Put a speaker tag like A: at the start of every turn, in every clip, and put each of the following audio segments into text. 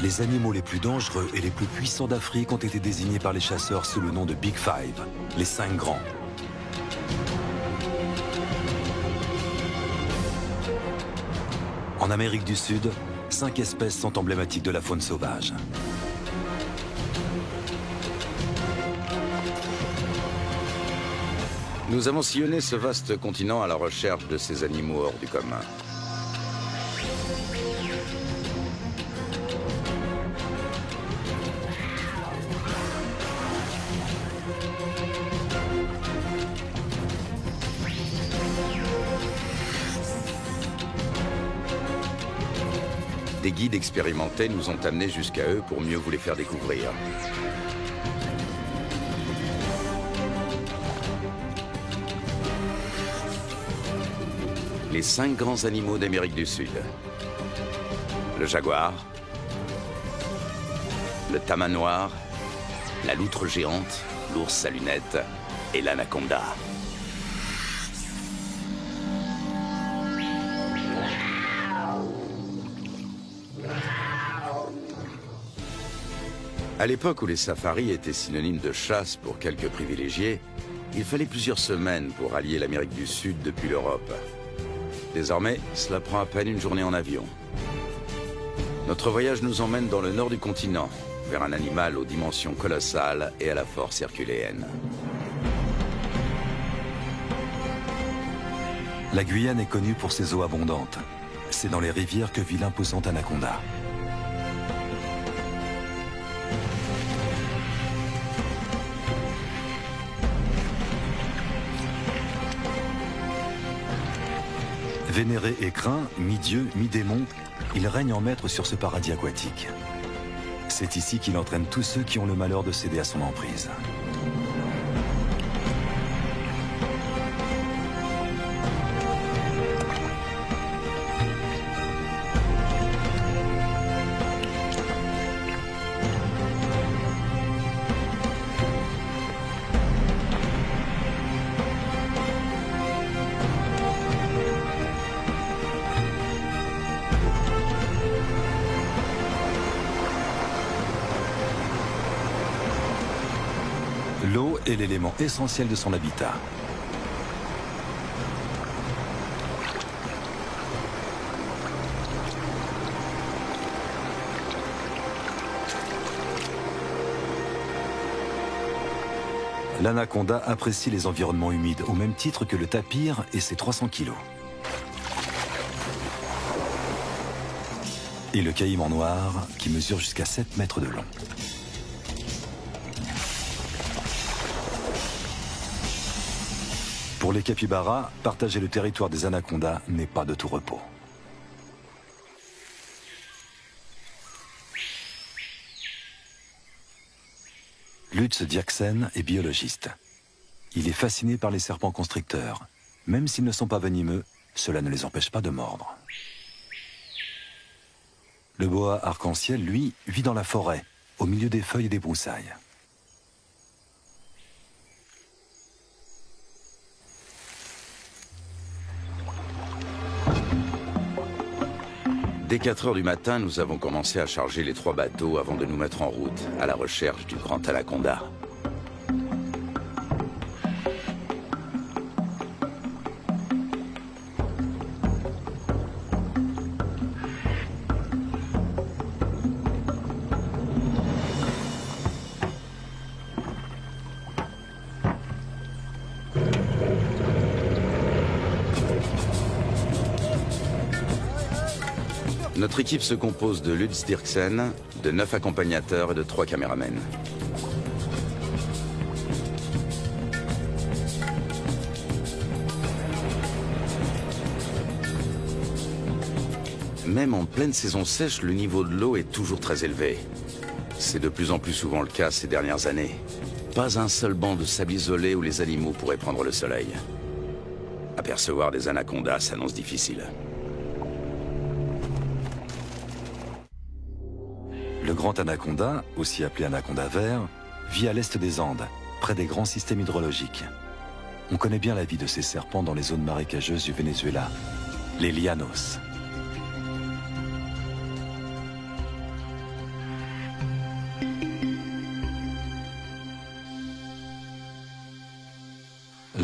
A: Les animaux les plus dangereux et les plus puissants d'Afrique ont été désignés par les chasseurs sous le nom de Big Five, les 5 grands. En Amérique du Sud, 5 espèces sont emblématiques de la faune sauvage.
B: Nous avons sillonné ce vaste continent à la recherche de ces animaux hors du commun. Des guides expérimentés nous ont amenés jusqu'à eux pour mieux vous les faire découvrir. Les 5 grands animaux d'Amérique du Sud. Le jaguar, le tama noir, la loutre géante, l'ours à lunettes et l'anaconda. À l'époque où les safaris étaient synonymes de chasse pour quelques privilégiés, il fallait plusieurs semaines pour rallier l'Amérique du Sud depuis l'Europe. Désormais, cela prend à peine une journée en avion. Notre voyage nous emmène dans le nord du continent, vers un animal aux dimensions colossales et à la force herculéenne.
A: La Guyane est connue pour ses eaux abondantes. C'est dans les rivières que vit l'imposante anaconda. Vénéré et craint, mi-dieu, mi-démon, il règne en maître sur ce paradis aquatique. C'est ici qu'il entraîne tous ceux qui ont le malheur de céder à son emprise. L'eau est l'élément essentiel de son habitat. L'anaconda apprécie les environnements humides au même titre que le tapir et ses 300 kilos. Et le caïman noir qui mesure jusqu'à 7 mètres de long. Pour les capybaras, partager le territoire des anacondas n'est pas de tout repos. Lutz Dierksen est biologiste. Il est fasciné par les serpents constricteurs. Même s'ils ne sont pas venimeux, cela ne les empêche pas de mordre. Le boa arc-en-ciel, lui, vit dans la forêt, au milieu des feuilles et des broussailles.
B: Dès 4 heures du matin, nous avons commencé à charger les 3 bateaux avant de nous mettre en route, à la recherche du grand anaconda. Notre équipe se compose de Lutz Dierksen, de 9 accompagnateurs et de 3 caméramens. Même en pleine saison sèche, le niveau de l'eau est toujours très élevé. C'est de plus en plus souvent le cas ces dernières années. Pas un seul banc de sable isolé où les animaux pourraient prendre le soleil. Apercevoir des anacondas s'annonce difficile.
A: Le grand anaconda, aussi appelé anaconda vert, vit à l'est des Andes, près des grands systèmes hydrologiques. On connaît bien la vie de ces serpents dans les zones marécageuses du Venezuela, les llanos.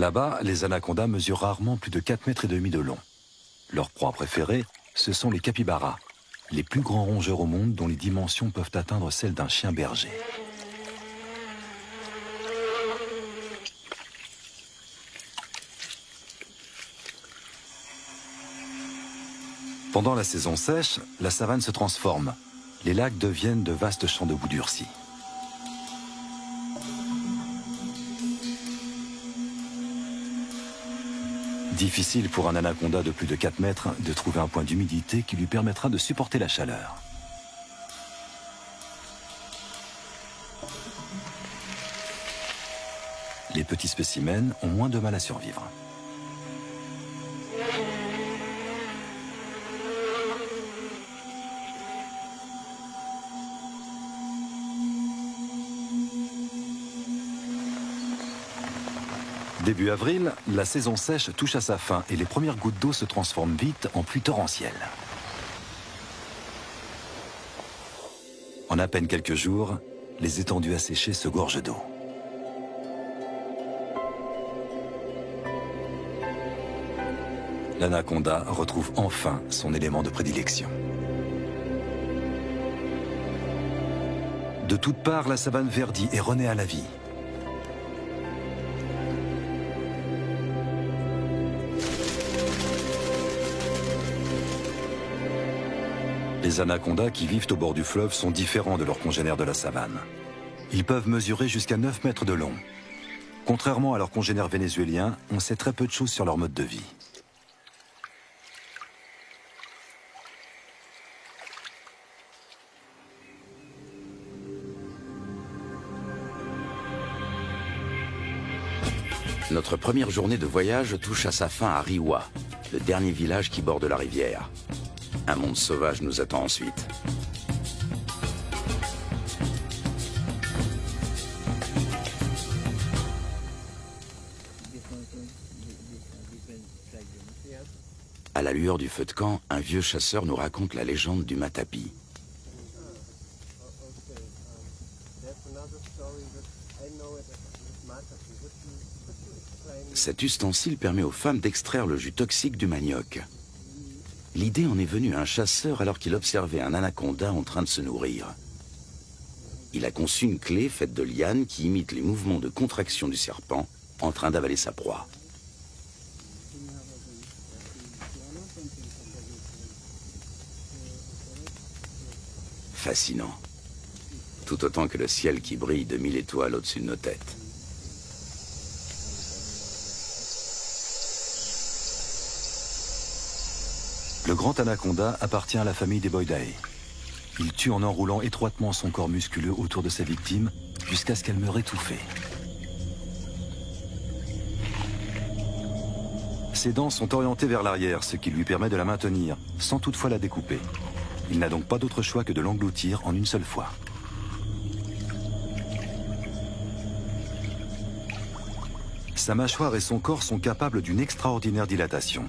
A: Là-bas, les anacondas mesurent rarement plus de 4,5 mètres de long. Leur proie préférée, ce sont les capybaras, les plus grands rongeurs au monde dont les dimensions peuvent atteindre celles d'un chien berger. Pendant la saison sèche, la savane se transforme. Les lacs deviennent de vastes champs de boue durcie. Difficile pour un anaconda de plus de 4 mètres de trouver un point d'humidité qui lui permettra de supporter la chaleur. Les petits spécimens ont moins de mal à survivre. Début avril, la saison sèche touche à sa fin et les premières gouttes d'eau se transforment vite en pluie torrentielle. En à peine quelques jours, les étendues asséchées se gorgent d'eau. L'anaconda retrouve enfin son élément de prédilection. De toutes parts, la savane verdit et renaît à la vie. Les anacondas qui vivent au bord du fleuve sont différents de leurs congénères de la savane. Ils peuvent mesurer jusqu'à 9 mètres de long. Contrairement à leurs congénères vénézuéliens, on sait très peu de choses sur leur mode de vie.
B: Notre première journée de voyage touche à sa fin à Riwa, le dernier village qui borde la rivière. Un monde sauvage nous attend ensuite. À la lueur du feu de camp, un vieux chasseur nous raconte la légende du matapi. Cet ustensile permet aux femmes d'extraire le jus toxique du manioc. L'idée en est venue à un chasseur alors qu'il observait un anaconda en train de se nourrir. Il a conçu une clé faite de lianes qui imite les mouvements de contraction du serpent en train d'avaler sa proie. Fascinant. Tout autant que le ciel qui brille de 1000 étoiles au-dessus de nos têtes.
A: Le grand anaconda appartient à la famille des Boidae. Il tue en enroulant étroitement son corps musculeux autour de sa victime jusqu'à ce qu'elle meure étouffée. Ses dents sont orientées vers l'arrière, ce qui lui permet de la maintenir, sans toutefois la découper. Il n'a donc pas d'autre choix que de l'engloutir en une seule fois. Sa mâchoire et son corps sont capables d'une extraordinaire dilatation.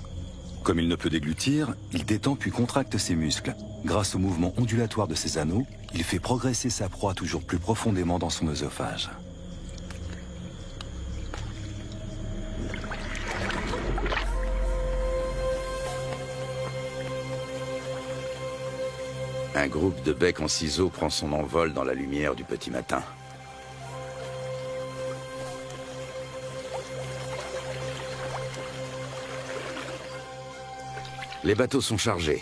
A: Comme il ne peut déglutir, il détend puis contracte ses muscles. Grâce au mouvement ondulatoire de ses anneaux, il fait progresser sa proie toujours plus profondément dans son œsophage.
B: Un groupe de becs en ciseaux prend son envol dans la lumière du petit matin. Les bateaux sont chargés.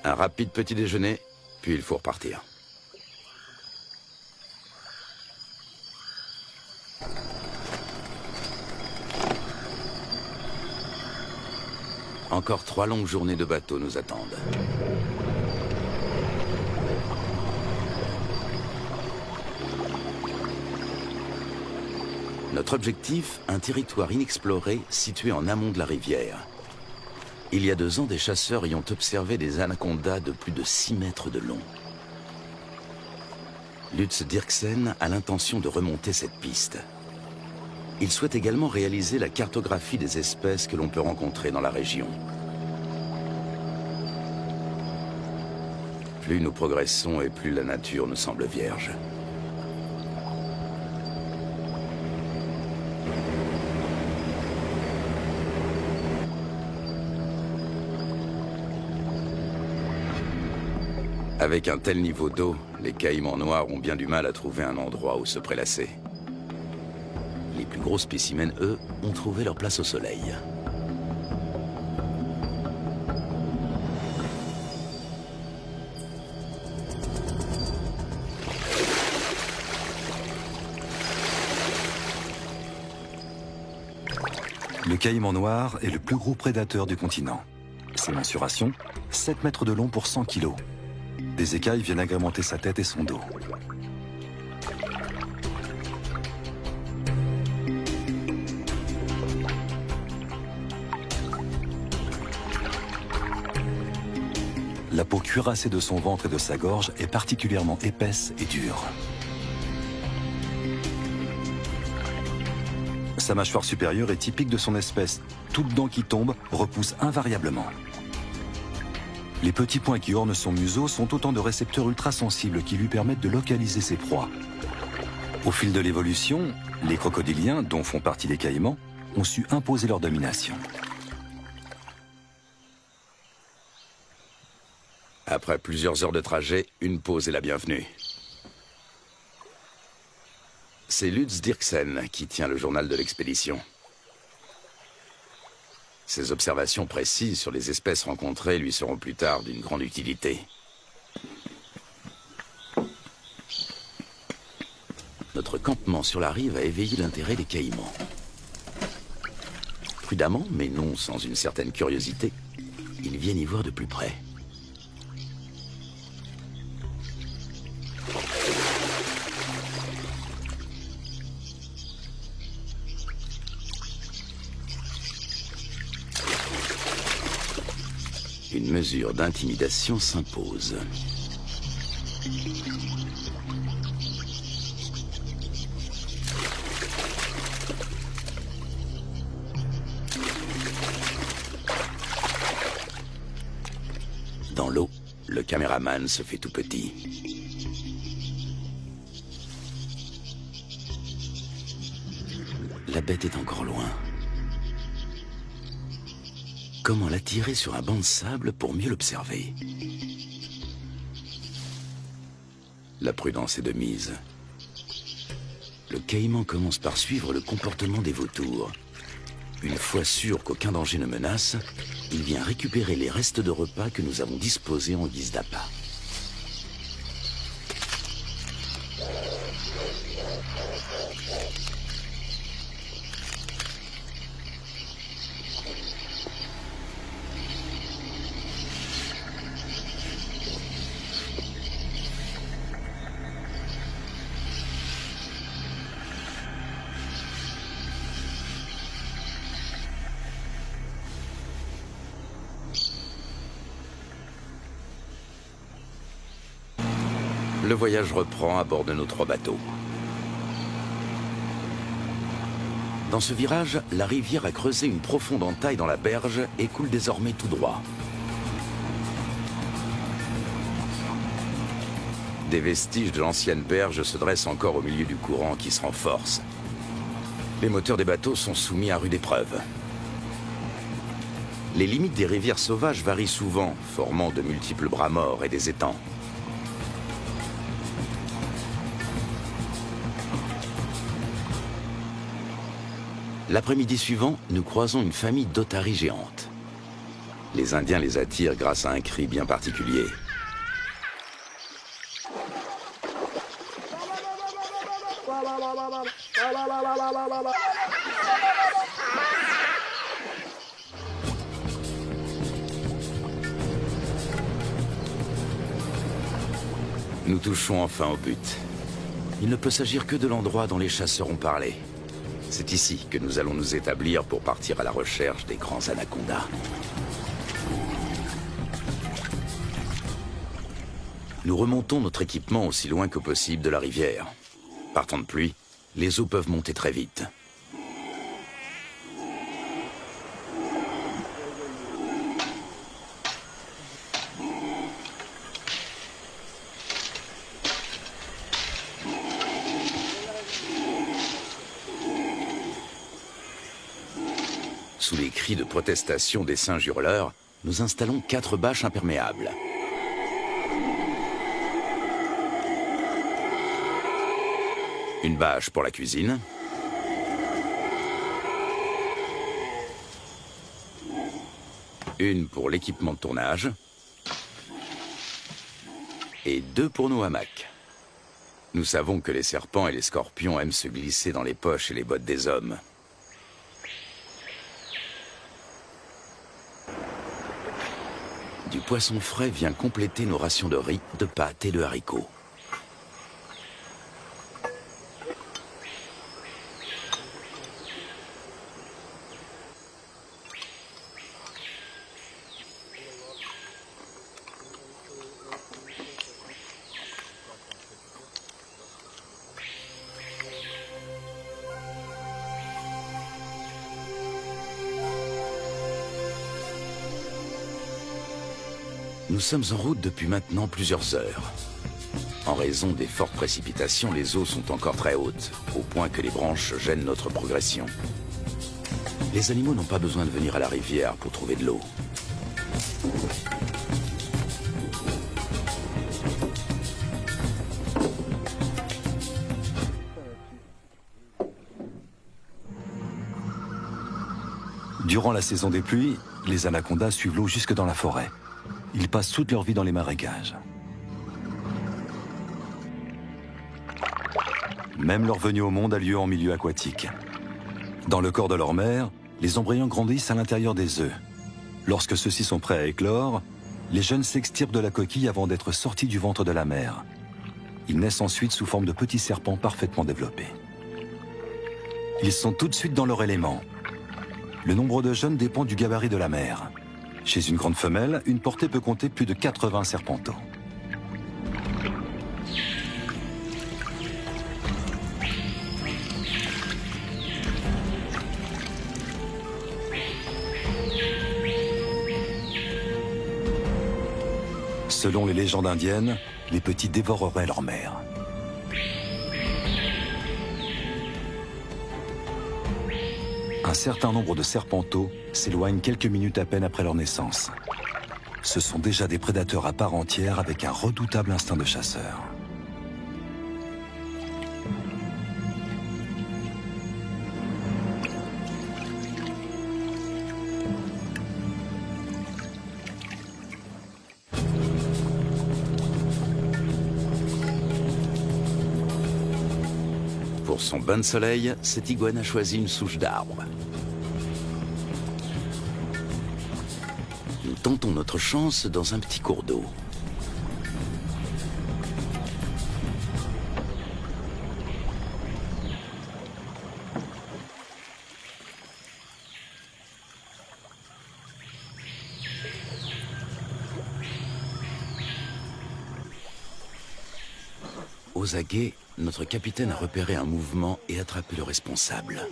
B: Un rapide petit déjeuner, puis il faut repartir. Encore 3 longues journées de bateau nous attendent. Notre objectif, un territoire inexploré situé en amont de la rivière. Il y a 2 ans, des chasseurs y ont observé des anacondas de plus de 6 mètres de long. Lutz Dirksen a l'intention de remonter cette piste. Il souhaite également réaliser la cartographie des espèces que l'on peut rencontrer dans la région. Plus nous progressons et plus la nature nous semble vierge. Avec un tel niveau d'eau, les caïmans noirs ont bien du mal à trouver un endroit où se prélasser. Les plus gros spécimens, eux, ont trouvé leur place au soleil.
A: Le caïman noir est le plus gros prédateur du continent. Ses mensurations, 7 mètres de long pour 100 kilos. Des écailles viennent agrémenter sa tête et son dos. La peau cuirassée de son ventre et de sa gorge est particulièrement épaisse et dure. Sa mâchoire supérieure est typique de son espèce. Toute dent qui tombe repousse invariablement. Les petits points qui ornent son museau sont autant de récepteurs ultrasensibles qui lui permettent de localiser ses proies. Au fil de l'évolution, les crocodiliens, dont font partie les caïmans, ont su imposer leur domination.
B: Après plusieurs heures de trajet, une pause est la bienvenue. C'est Lutz Dirksen qui tient le journal de l'expédition. Ses observations précises sur les espèces rencontrées lui seront plus tard d'une grande utilité. Notre campement sur la rive a éveillé l'intérêt des caïmans. Prudemment, mais non sans une certaine curiosité, ils viennent y voir de plus près. Une mesure d'intimidation s'impose. Dans l'eau, le caméraman se fait tout petit. La bête est encore loin. Comment l'attirer sur un banc de sable pour mieux l'observer? La prudence est de mise. Le caïman commence par suivre le comportement des vautours. Une fois sûr qu'aucun danger ne menace, il vient récupérer les restes de repas que nous avons disposés en guise d'appât. Le voyage reprend à bord de nos 3 bateaux. Dans ce virage, la rivière a creusé une profonde entaille dans la berge et coule désormais tout droit. Des vestiges de l'ancienne berge se dressent encore au milieu du courant qui se renforce. Les moteurs des bateaux sont soumis à rude épreuve. Les limites des rivières sauvages varient souvent, formant de multiples bras morts et des étangs. L'après-midi suivant, nous croisons une famille d'otaries géantes. Les Indiens les attirent grâce à un cri bien particulier. Nous touchons enfin au but. Il ne peut s'agir que de l'endroit dont les chasseurs ont parlé. C'est ici que nous allons nous établir pour partir à la recherche des grands anacondas. Nous remontons notre équipement aussi loin que possible de la rivière. Par temps de pluie, les eaux peuvent monter très vite. Sous les cris de protestation des singes hurleurs, nous installons 4 bâches imperméables. Une bâche pour la cuisine. Une pour l'équipement de tournage. Et 2 pour nos hamacs. Nous savons que les serpents et les scorpions aiment se glisser dans les poches et les bottes des hommes. Du poisson frais vient compléter nos rations de riz, de pâtes et de haricots. Nous sommes en route depuis maintenant plusieurs heures. En raison des fortes précipitations, les eaux sont encore très hautes, au point que les branches gênent notre progression. Les animaux n'ont pas besoin de venir à la rivière pour trouver de l'eau.
A: Durant la saison des pluies, les anacondas suivent l'eau jusque dans la forêt. Ils passent toute leur vie dans les marécages. Même leur venue au monde a lieu en milieu aquatique. Dans le corps de leur mère, les embryons grandissent à l'intérieur des œufs. Lorsque ceux-ci sont prêts à éclore, les jeunes s'extirpent de la coquille avant d'être sortis du ventre de la mère. Ils naissent ensuite sous forme de petits serpents parfaitement développés. Ils sont tout de suite dans leur élément. Le nombre de jeunes dépend du gabarit de la mère. Chez une grande femelle, une portée peut compter plus de 80 serpenteaux. Selon les légendes indiennes, les petits dévoreraient leur mère. Un certain nombre de serpenteaux s'éloignent quelques minutes à peine après leur naissance. Ce sont déjà des prédateurs à part entière avec un redoutable instinct de chasseur.
B: Pour son bain de soleil, cette iguane a choisi une souche d'arbre. Nous tentons notre chance dans un petit cours d'eau. Aux aguets, notre capitaine a repéré un mouvement et attrapé le responsable.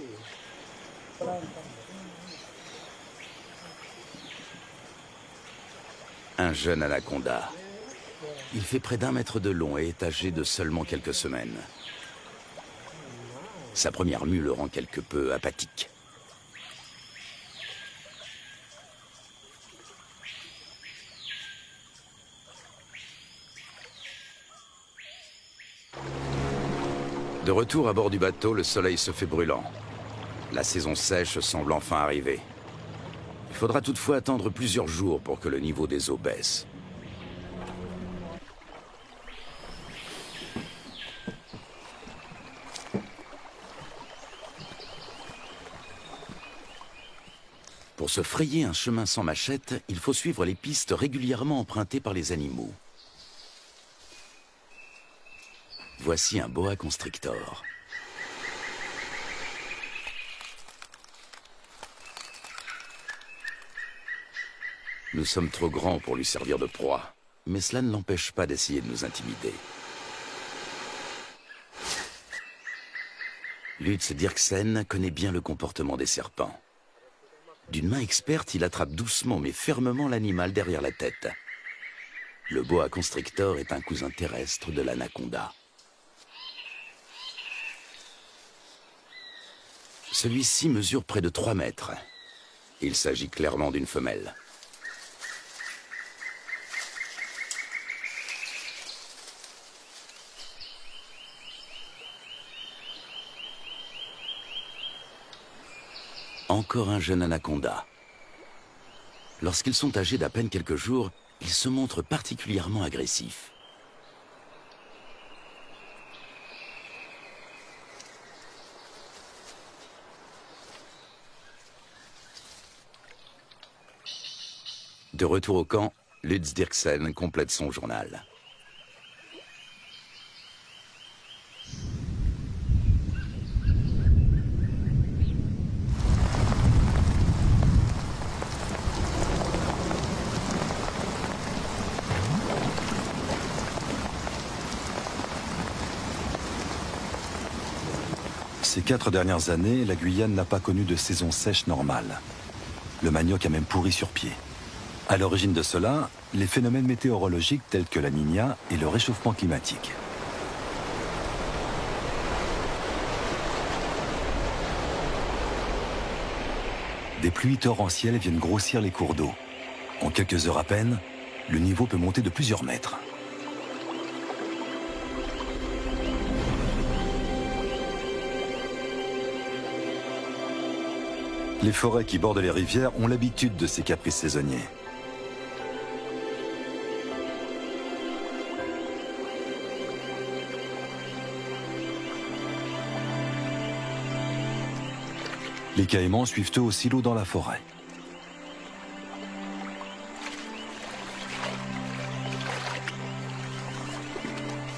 B: Un jeune anaconda. Il fait près d'1 mètre de long et est âgé de seulement quelques semaines. Sa première mue le rend quelque peu apathique. De retour à bord du bateau, le soleil se fait brûlant. La saison sèche semble enfin arriver. Il faudra toutefois attendre plusieurs jours pour que le niveau des eaux baisse. Pour se frayer un chemin sans machette, il faut suivre les pistes régulièrement empruntées par les animaux. Voici un boa constrictor. Nous sommes trop grands pour lui servir de proie, mais cela ne l'empêche pas d'essayer de nous intimider. Lutz Dirksen connaît bien le comportement des serpents. D'une main experte, il attrape doucement mais fermement l'animal derrière la tête. Le boa constrictor est un cousin terrestre de l'anaconda. Celui-ci mesure près de 3 mètres. Il s'agit clairement d'une femelle. encore un jeune anaconda. Lorsqu'ils sont âgés d'à peine quelques jours, ils se montrent particulièrement agressifs. De retour au camp, Lutz Dirksen complète son journal.
A: Ces 4 dernières années, la Guyane n'a pas connu de saison sèche normale. Le manioc a même pourri sur pied. À l'origine de cela, les phénomènes météorologiques tels que la Niña et le réchauffement climatique. Des pluies torrentielles viennent grossir les cours d'eau. En quelques heures à peine, le niveau peut monter de plusieurs mètres. Les forêts qui bordent les rivières ont l'habitude de ces caprices saisonniers. Les caïmans suivent eux aussi l'eau dans la forêt.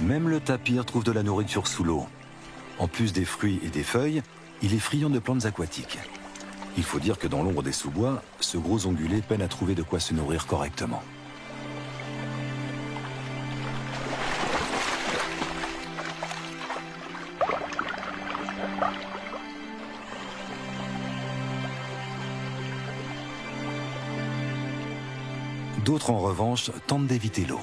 A: Même le tapir trouve de la nourriture sous l'eau. En plus des fruits et des feuilles, il est friand de plantes aquatiques. Il faut dire que dans l'ombre des sous-bois, ce gros ongulé peine à trouver de quoi se nourrir correctement. D'autres, en revanche, tentent d'éviter l'eau.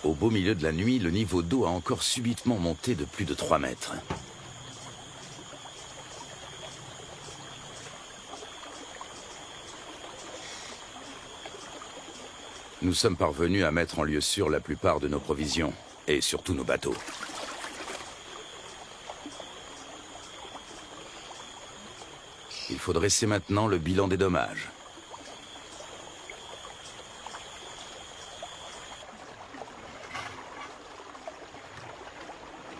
B: Au beau milieu de la nuit, le niveau d'eau a encore subitement monté de plus de 3 mètres. Nous sommes parvenus à mettre en lieu sûr la plupart de nos provisions, et surtout nos bateaux. Il faut dresser maintenant le bilan des dommages.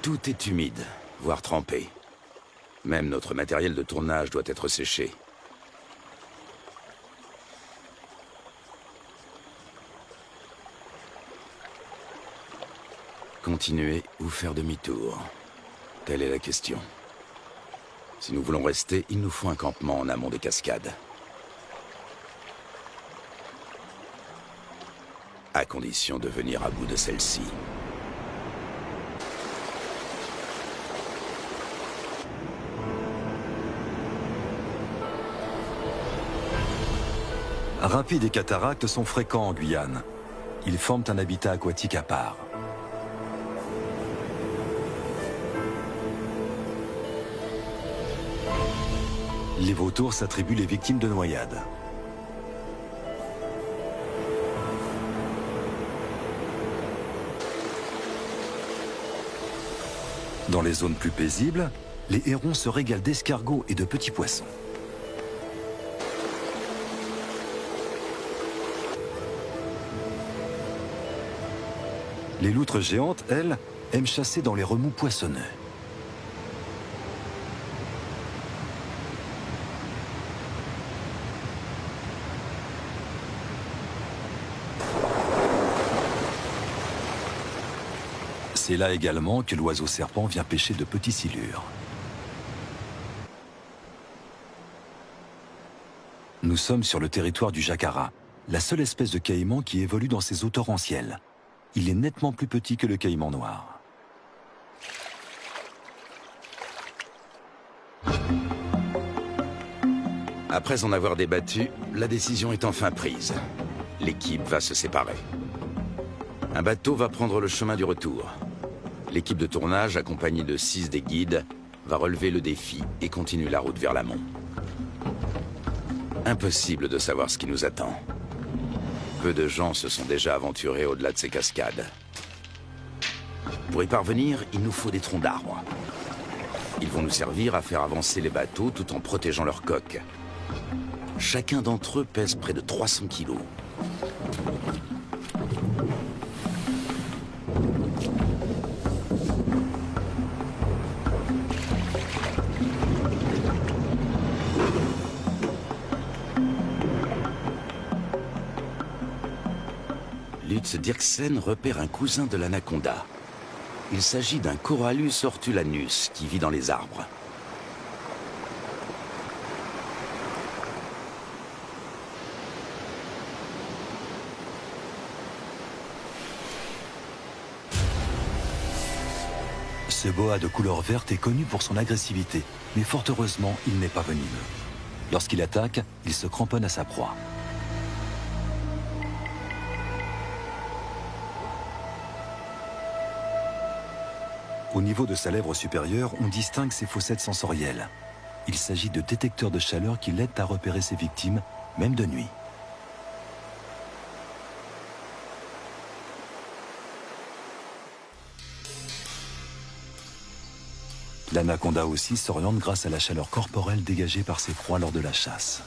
B: Tout est humide, voire trempé. Même notre matériel de tournage doit être séché. Continuer ou faire demi-tour? Telle est la question. Si nous voulons rester, il nous faut un campement en amont des cascades. À condition de venir à bout de celle-ci.
A: Rapides et cataractes sont fréquents en Guyane. Ils forment un habitat aquatique à part. Les vautours s'attribuent les victimes de noyades. Dans les zones plus paisibles, les hérons se régalent d'escargots et de petits poissons. Les loutres géantes, elles, aiment chasser dans les remous poissonneux. C'est là également que l'oiseau serpent vient pêcher de petits silures. Nous sommes sur le territoire du jacara, la seule espèce de caïman qui évolue dans ces eaux torrentielles. Il est nettement plus petit que le caïman noir.
B: Après en avoir débattu, la décision est enfin prise. L'équipe va se séparer. Un bateau va prendre le chemin du retour. L'équipe de tournage, accompagnée de 6 des guides, va relever le défi et continuer la route vers l'amont. Impossible de savoir ce qui nous attend. Peu de gens se sont déjà aventurés au-delà de ces cascades. Pour y parvenir, il nous faut des troncs d'arbres. Ils vont nous servir à faire avancer les bateaux tout en protégeant leurs coques. Chacun d'entre eux pèse près de 300 kilos. Lutz Dirksen repère un cousin de l'anaconda. Il s'agit d'un Corallus hortulanus qui vit dans les arbres.
A: Ce boa de couleur verte est connu pour son agressivité, mais fort heureusement, il n'est pas venimeux. Lorsqu'il attaque, il se cramponne à sa proie. Au niveau de sa lèvre supérieure, on distingue ses fossettes sensorielles. Il s'agit de détecteurs de chaleur qui l'aident à repérer ses victimes, même de nuit. L'anaconda aussi s'oriente grâce à la chaleur corporelle dégagée par ses proies lors de la chasse.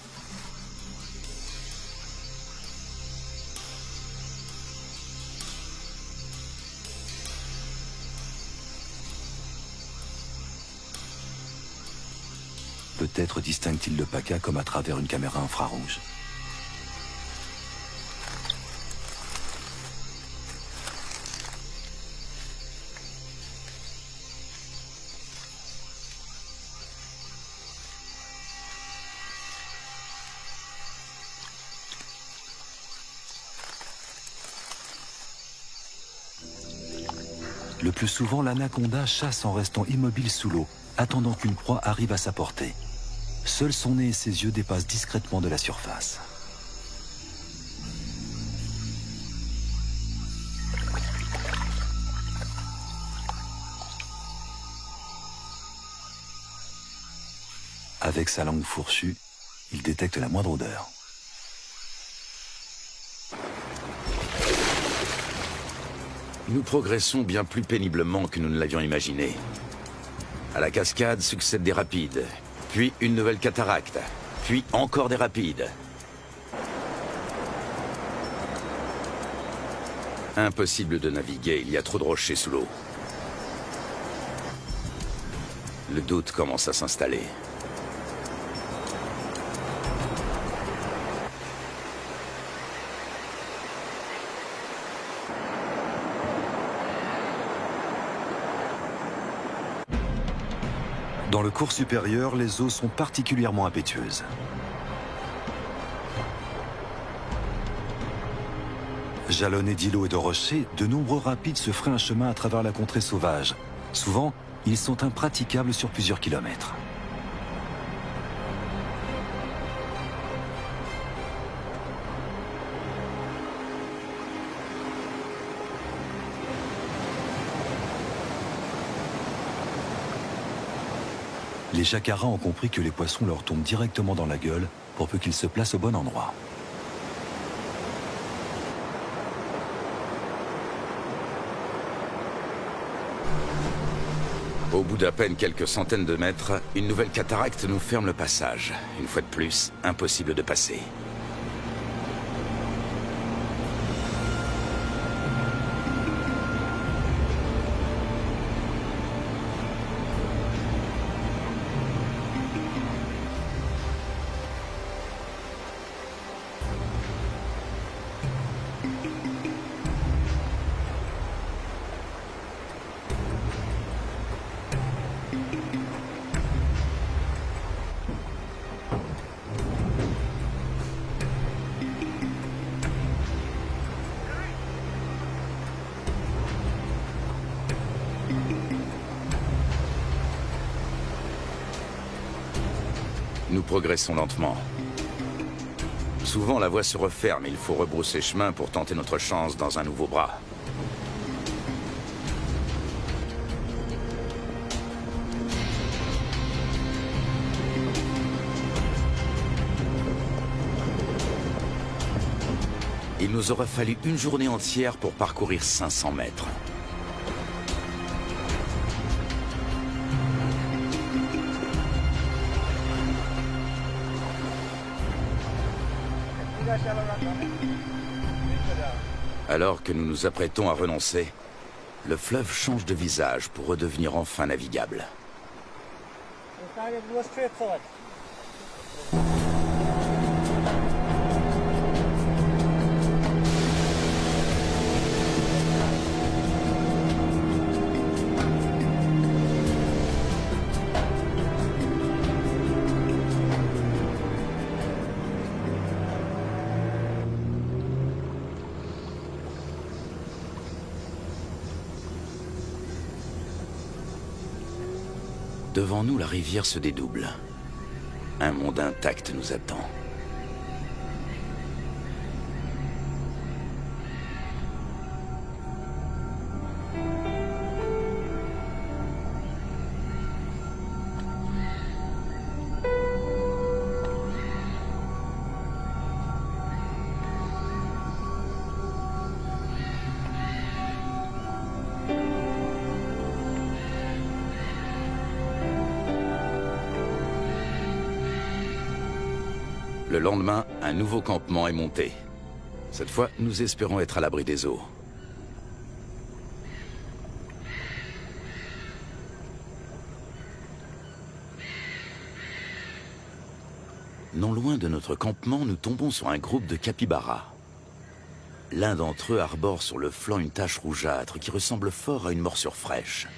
A: Peut-être distingue-t-il le paca comme à travers une caméra infrarouge. Le plus souvent, l'anaconda chasse en restant immobile sous l'eau, attendant qu'une proie arrive à sa portée. Seul son nez et ses yeux dépassent discrètement de la surface. Avec sa langue fourchue, il détecte la moindre odeur.
B: Nous progressons bien plus péniblement que nous ne l'avions imaginé. À la cascade succèdent des rapides, puis une nouvelle cataracte, puis encore des rapides. Impossible de naviguer, il y a trop de rochers sous l'eau. Le doute commence à s'installer.
A: Dans le cours supérieur, les eaux sont particulièrement impétueuses. Jalonnés d'îlots et de rochers, de nombreux rapides se frayent un chemin à travers la contrée sauvage. Souvent, ils sont impraticables sur plusieurs kilomètres. Les jacaras ont compris que les poissons leur tombent directement dans la gueule pour peu qu'ils se placent au bon endroit.
B: Au bout d'à peine quelques centaines de mètres, une nouvelle cataracte nous ferme le passage. Une fois de plus, impossible de passer. Nous progressons lentement. Souvent, la voie se referme et il faut rebrousser chemin pour tenter notre chance dans un nouveau bras. Il nous aura fallu une journée entière pour parcourir 500 mètres. Alors que nous nous apprêtons à renoncer, le fleuve change de visage pour redevenir enfin navigable. Devant nous, la rivière se dédouble. Un monde intact nous attend. Le lendemain, un nouveau campement est monté. Cette fois, nous espérons être à l'abri des eaux. Non loin de notre campement, nous tombons sur un groupe de capybaras. L'un d'entre eux arbore sur le flanc une tache rougeâtre qui ressemble fort à une morsure fraîche.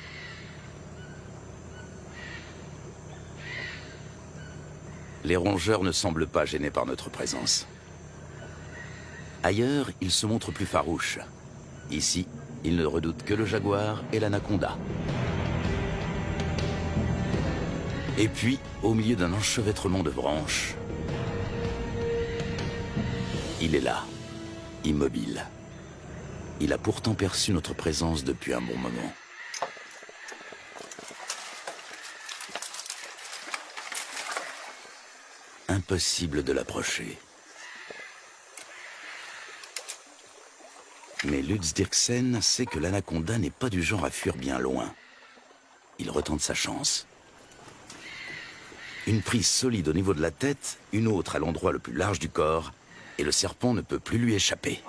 B: Les rongeurs ne semblent pas gênés par notre présence. Ailleurs, ils se montrent plus farouches. Ici, ils ne redoutent que le jaguar et l'anaconda. Et puis, au milieu d'un enchevêtrement de branches, il est là, immobile. Il a pourtant perçu notre présence depuis un bon moment. Impossible de l'approcher. Mais Lutz Dirksen sait que l'anaconda n'est pas du genre à fuir bien loin. Il retente sa chance. Une prise solide au niveau de la tête, une autre à l'endroit le plus large du corps, et le serpent ne peut plus lui échapper.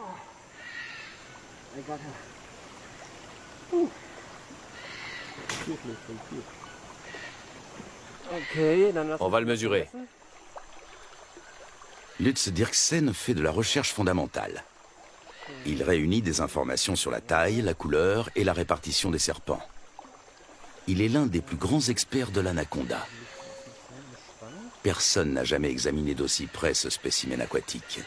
C: On va le mesurer.
B: Lutz Dirksen fait de la recherche fondamentale. Il réunit des informations sur la taille, la couleur et la répartition des serpents. Il est l'un des plus grands experts de l'anaconda. Personne n'a jamais examiné d'aussi près ce spécimen aquatique.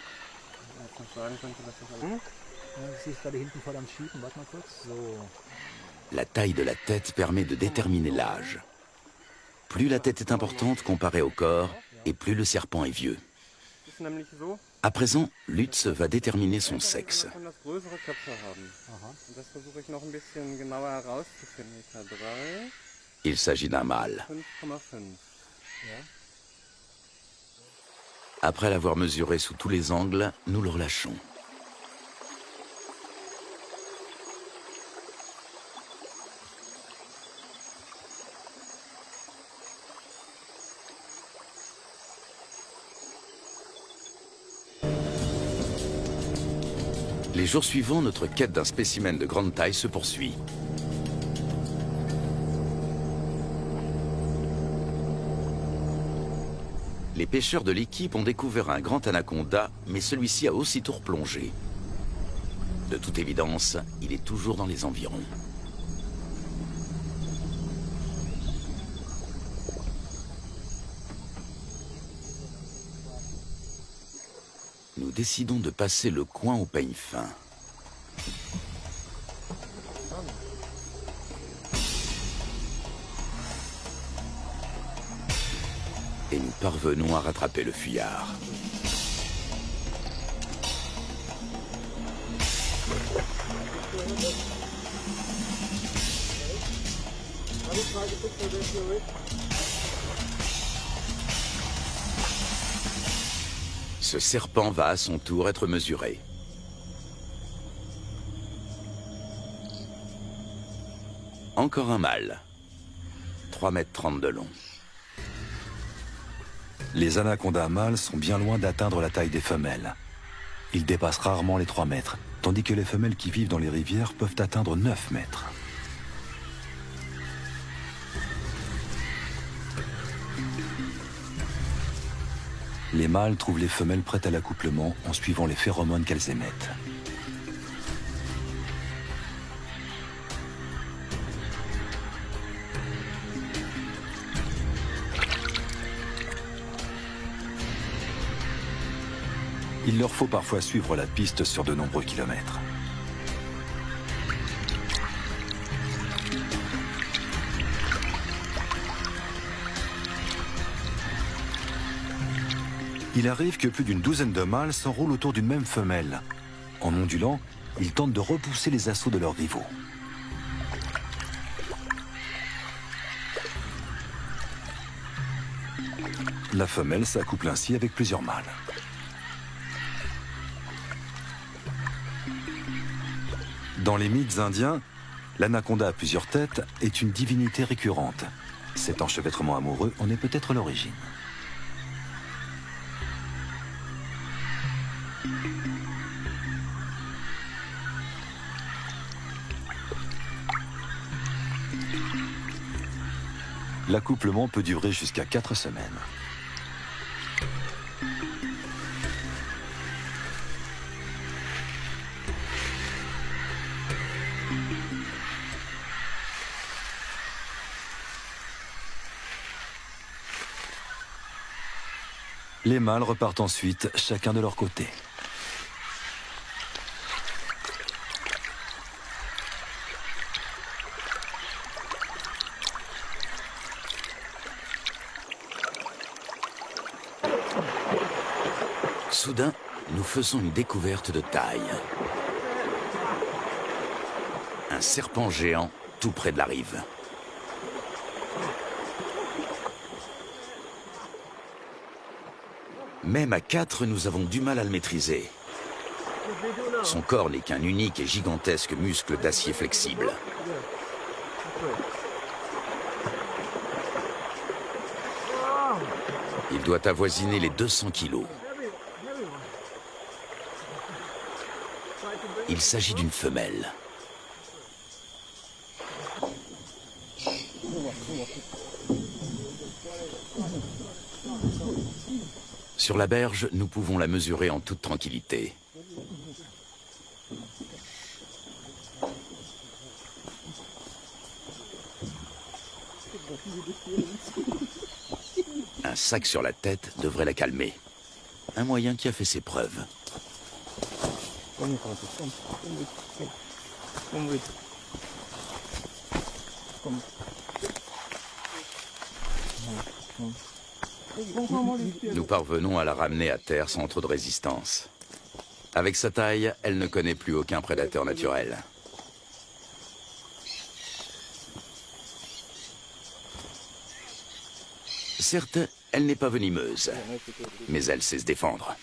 B: La taille de la tête permet de déterminer l'âge. Plus la tête est importante comparée au corps, et plus le serpent est vieux. À présent, Lutz va déterminer son sexe. Il s'agit d'un mâle. Après l'avoir mesuré sous tous les angles, nous le relâchons. Les jours suivants, notre quête d'un spécimen de grande taille se poursuit. Les pêcheurs de l'équipe ont découvert un grand anaconda, mais celui-ci a aussitôt replongé. De toute évidence, il est toujours dans les environs. Nous décidons de passer le coin au peigne fin. Et nous parvenons à rattraper le fuyard. Ce serpent va à son tour être mesuré. Encore un mâle. 3,30 m de long.
A: Les anacondas mâles sont bien loin d'atteindre la taille des femelles. Il dépasse rarement les 3 mètres, tandis que les femelles qui vivent dans les rivières peuvent atteindre 9 mètres. Les mâles trouvent les femelles prêtes à l'accouplement en suivant les phéromones qu'elles émettent. Il leur faut parfois suivre la piste sur de nombreux kilomètres. Il arrive que plus d'une douzaine de mâles s'enroulent autour d'une même femelle. En ondulant, ils tentent de repousser les assauts de leurs rivaux. La femelle s'accouple ainsi avec plusieurs mâles. Dans les mythes indiens, l'anaconda à plusieurs têtes est une divinité récurrente. Cet enchevêtrement amoureux en est peut-être l'origine. L'accouplement peut durer jusqu'à 4 semaines. Les mâles repartent ensuite, chacun de leur côté.
B: Soudain, nous faisons une découverte de taille. Un serpent géant tout près de la rive. Même à 4, nous avons du mal à le maîtriser. Son corps n'est qu'un unique et gigantesque muscle d'acier flexible. Il doit avoisiner les 200 kilos. Il s'agit d'une femelle. Sur la berge, nous pouvons la mesurer en toute tranquillité. Un sac sur la tête devrait la calmer. Un moyen qui a fait ses preuves. Nous parvenons à la ramener à terre sans trop de résistance. Avec sa taille, elle ne connaît plus aucun prédateur naturel. Certes, elle n'est pas venimeuse, mais elle sait se défendre.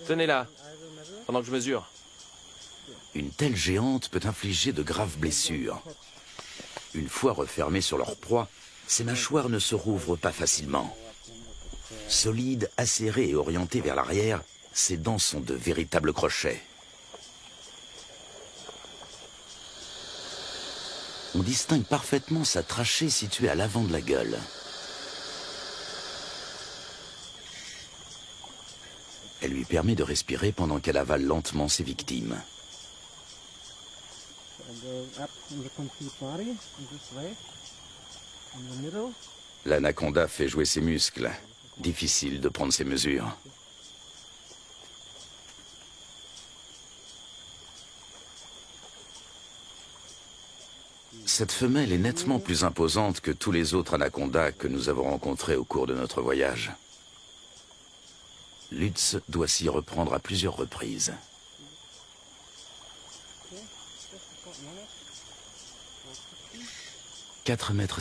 C: Tenez-la, pendant que je mesure.
B: Une telle géante peut infliger de graves blessures. Une fois refermées sur leur proie, ces mâchoires ne se rouvrent pas facilement. Solides, acérées et orientées vers l'arrière, ses dents sont de véritables crochets. On distingue parfaitement sa trachée située à l'avant de la gueule. Elle lui permet de respirer pendant qu'elle avale lentement ses victimes. L'anaconda fait jouer ses muscles. Difficile de prendre ses mesures. Cette femelle est nettement plus imposante que tous les autres anacondas que nous avons rencontrés au cours de notre voyage. Lutz doit s'y reprendre à plusieurs reprises. « 4,50 m. «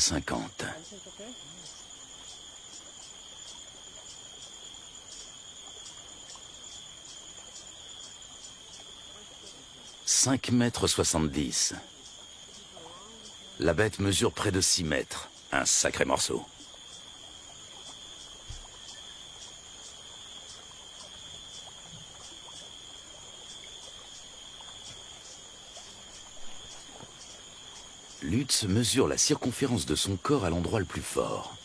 B: 5,70 m. La bête mesure près de 6 mètres. Un sacré morceau. Lutz mesure la circonférence de son corps à l'endroit le plus fort.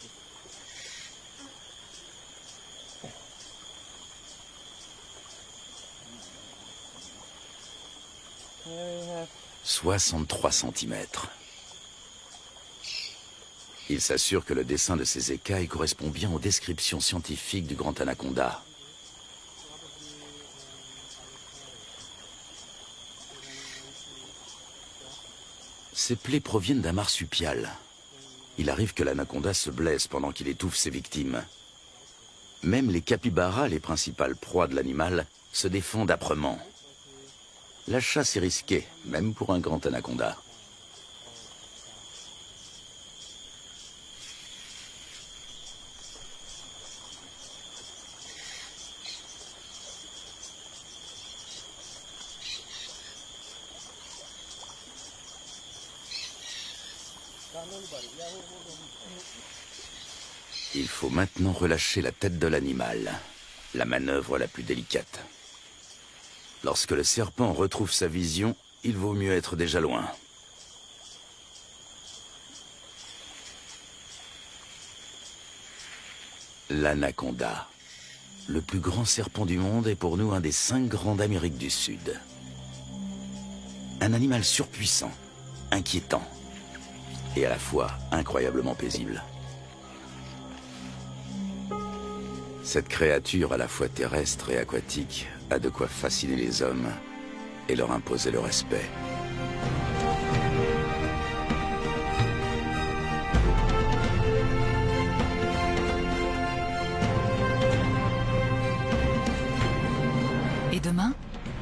B: « 63 centimètres. Il s'assure que le dessin de ces écailles correspond bien aux descriptions scientifiques du grand anaconda. Ces plaies proviennent d'un marsupial. Il arrive que l'anaconda se blesse pendant qu'il étouffe ses victimes. Même les capybaras, les principales proies de l'animal, se défendent âprement. La chasse est risquée, même pour un grand anaconda. Il faut maintenant relâcher la tête de l'animal, la manœuvre la plus délicate. Lorsque le serpent retrouve sa vision, il vaut mieux être déjà loin. L'anaconda, le plus grand serpent du monde, est pour nous un des 5 grands d'Amérique du Sud. Un animal surpuissant, inquiétant et à la fois incroyablement paisible. Cette créature à la fois terrestre et aquatique a de quoi fasciner les hommes et leur imposer le respect.
D: Et demain,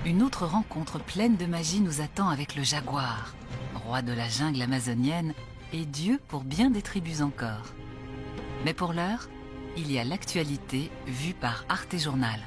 D: une autre rencontre pleine de magie nous attend avec le jaguar, roi de la jungle amazonienne et dieu pour bien des tribus encore. Mais pour l'heure, il y a l'actualité vue par Arte Journal.